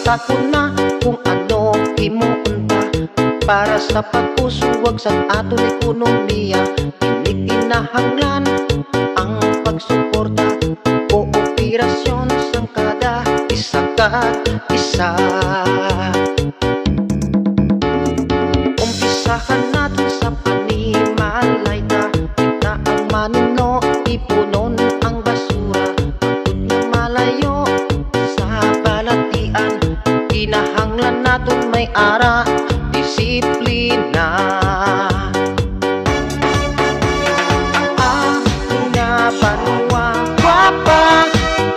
Sa kuna kung ano imuunta para sa pagkusuwag sa aton ekonomiya. Hindi kinahanglan ang pagsuporta o operasyon sang kada isa ka isa. Umpisahan natin sa panimalayta. Kita ang manino, ipunon ang basura. Pagod na malayo sa balatian, kinahanglan natin may ara, disiplina. Ang nga banwa gwapa,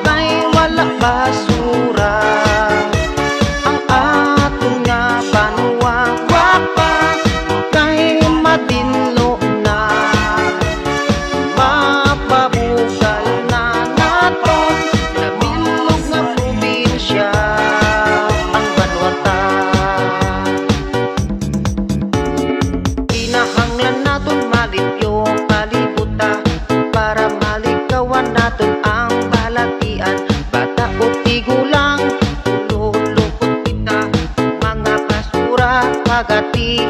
may wala basura. Ang aton nga banwa gwapa, kay madinlo na. Mapabugal na naton, nabilog nga probinsya ang banwata. Kinahanglan naton malipyo palibuta para malikawan naton ang balatian. Bata o tigulang, ululukot kita, mga basura pagati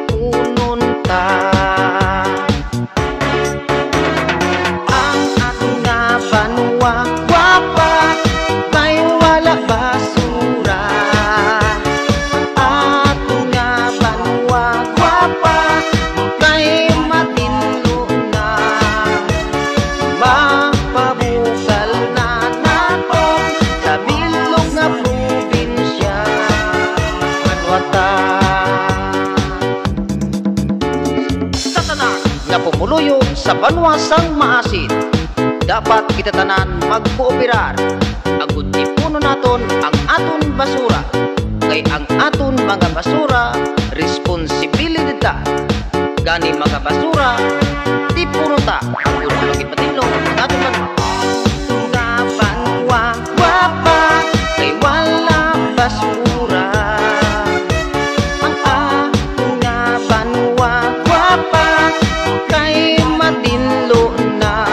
punon ta. Ang aton nga banwa gwapa, may wala basura. Ang aton nga banwa gwapa, may matinlo na. Mapabugal na naton sa bilog nga probinsya banwata. Sa tanan nga pumuluyo sa banwasang maasin, dapat kita tanan magkooperar. Agud ipuno naton ang aton basura, kay ang aton mga basura responsibilidad. Gani mga basura di puno ta agud lagi patilong sa aton banwa. Nga banwa gwapa, kay wala basura. Ang aton nga banwa gwapa, kay madinlo na.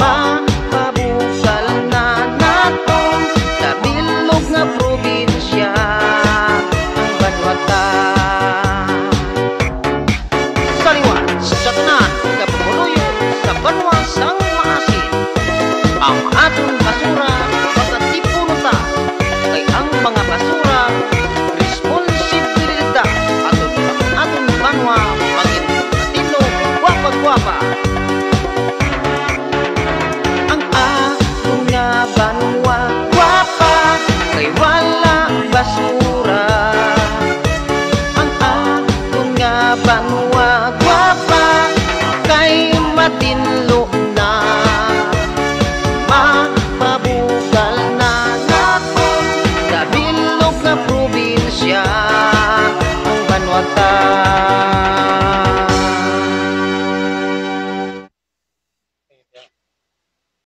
Mapabugal na naton sa bilog nga probinsya ang banwata. Saliwat sa tanan nga pumuluyo sa banwasang maasin, ang aton basura magatipuno ta, kay ang mga basura responsibilidad aton ang aton banwa maging matino gwapa-gwapa.